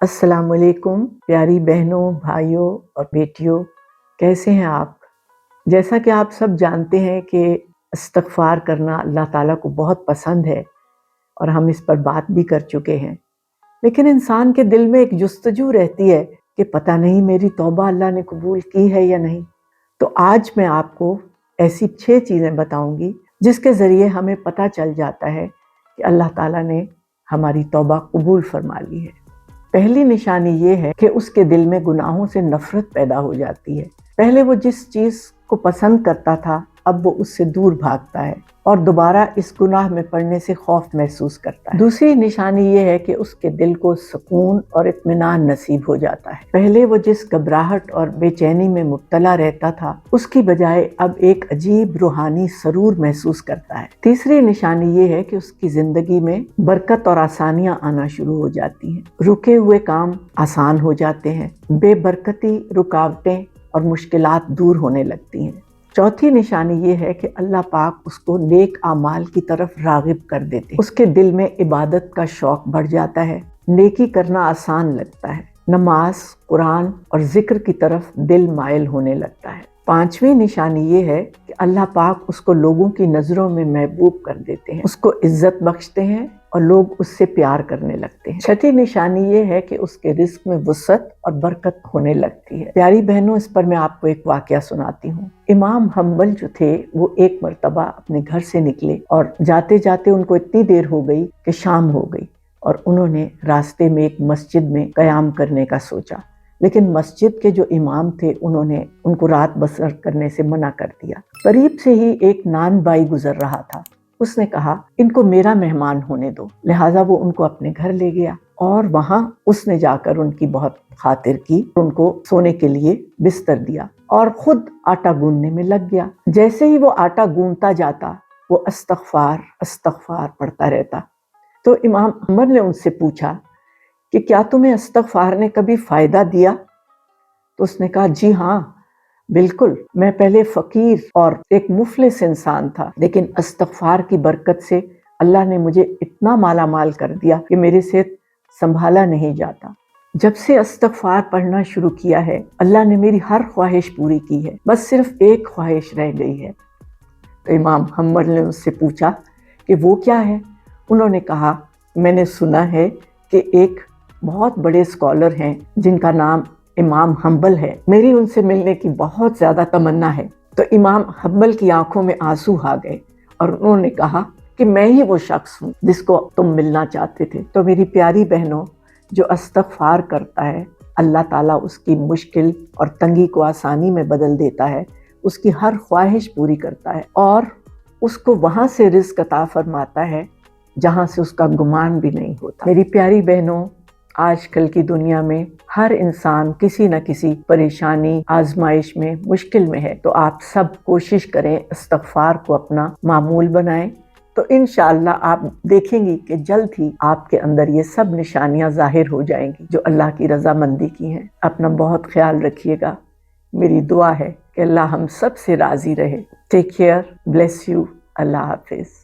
अस्सलाम वालेकुम प्यारी बहनों, भाइयों और बेटियों, कैसे हैं आप? जैसा कि आप सब जानते हैं कि इस्तिग़फ़ार करना अल्लाह ताला को बहुत पसंद है और हम इस पर बात भी कर चुके हैं। लेकिन इंसान के दिल में एक जुस्तजू रहती है कि पता नहीं मेरी तौबा अल्लाह ने कबूल की है या नहीं। तो आज मैं आपको ऐसी 6 चीज़ें बताऊंगी जिसके ज़रिए हमें पता चल जाता है कि अल्लाह ताला ने हमारी तौबा कबूल फरमा ली है। पहली निशानी ये है कि उसके दिल में गुनाहों से नफरत पैदा हो जाती है। पहले वो जिस चीज़ को पसंद करता था, अब वो उससे दूर भागता है और दोबारा इस गुनाह में पड़ने से खौफ महसूस करता है। दूसरी निशानी ये है कि उसके दिल को सुकून और इत्मीनान नसीब हो जाता है। पहले वो जिस घबराहट और बेचैनी में मुब्तला रहता था, उसकी बजाय अब एक अजीब रूहानी सरूर महसूस करता है। तीसरी निशानी ये है कि उसकी जिंदगी में बरकत और आसानियां आना शुरू हो जाती हैं। रुके हुए काम आसान हो जाते हैं, बेबरकती, रुकावटें और मुश्किलात दूर होने लगती हैं। चौथी निशानी ये है कि अल्लाह पाक उसको नेक आमाल की तरफ रागिब कर देते हैं। उसके दिल में इबादत का शौक बढ़ जाता है, नेकी करना आसान लगता है, नमाज, कुरान और जिक्र की तरफ दिल माइल होने लगता है। पांचवी निशानी ये है कि अल्लाह पाक उसको लोगों की नज़रों में महबूब कर देते हैं, उसको इज्जत बख्शते हैं और लोग उससे प्यार करने लगते हैं। छठी निशानी ये है कि उसके रिस्क में वुसअत और बरकत होने लगती है। प्यारी बहनों, इस पर मैं आपको एक वाकया सुनाती हूँ। इमाम हम्बल जो थे, वो एक मर्तबा अपने घर से निकले और जाते जाते उनको इतनी देर हो गई कि शाम हो गई और उन्होंने रास्ते में एक मस्जिद में क़याम करने का सोचा। लेकिन मस्जिद के जो इमाम थे, उन्होंने उनको रात बसर करने से मना कर दिया। करीब से ही एक नान बाई गुजर रहा था। उसने कहा, इनको मेरा मेहमान होने दो। लिहाजा वो उनको अपने घर ले गया और वहां उसने जाकर उनकी बहुत खातिर की, उनको सोने के लिए बिस्तर दिया और खुद आटा गूंदने में लग गया। जैसे ही वो आटा गूंदता जाता, वो अस्तगफार अस्तगफार पढ़ता रहता। तो इमाम अमर ने उनसे पूछा कि क्या तुम्हें इस्तिग़फ़ार ने कभी फ़ायदा दिया? तो उसने कहा, जी हाँ बिल्कुल, मैं पहले फ़कीर और एक मुफ़लिस इंसान था, लेकिन इस्तिग़फ़ार की बरकत से अल्लाह ने मुझे इतना माला माल कर दिया कि मेरे से संभाला नहीं जाता। जब से इस्तिग़फ़ार पढ़ना शुरू किया है, अल्लाह ने मेरी हर ख्वाहिश पूरी की है, बस सिर्फ एक ख्वाहिश रह गई है। तो इमाम हम्बल ने उससे पूछा कि वो क्या है? उन्होंने कहा, मैंने सुना है कि एक बहुत बड़े स्कॉलर हैं जिनका नाम इमाम हम्बल है, मेरी उनसे मिलने की बहुत ज़्यादा तमन्ना है। तो इमाम हम्बल की आंखों में आंसू आ गए और उन्होंने कहा कि मैं ही वो शख्स हूँ जिसको तुम मिलना चाहते थे। तो मेरी प्यारी बहनों, जो इस्तिग़फ़ार करता है, अल्लाह ताला उसकी मुश्किल और तंगी को आसानी में बदल देता है, उसकी हर ख्वाहिश पूरी करता है और उसको वहाँ से रिज़्क़ अता फरमाता है जहाँ से उसका गुमान भी नहीं होता। मेरी प्यारी बहनों, आजकल की दुनिया में हर इंसान किसी न किसी परेशानी, आजमाइश में, मुश्किल में है। तो आप सब कोशिश करें, इस्तिग़फ़ार को अपना मामूल बनाएं, तो इंशाअल्लाह आप देखेंगी कि जल्द ही आपके अंदर ये सब निशानियां ज़ाहिर हो जाएंगी जो अल्लाह की रज़ामंदी की हैं। अपना बहुत ख्याल रखिएगा। मेरी दुआ है कि अल्लाह हम सब से राज़ी रहे। टेक केयर, ब्लेस यू, अल्लाह हाफ़िज़।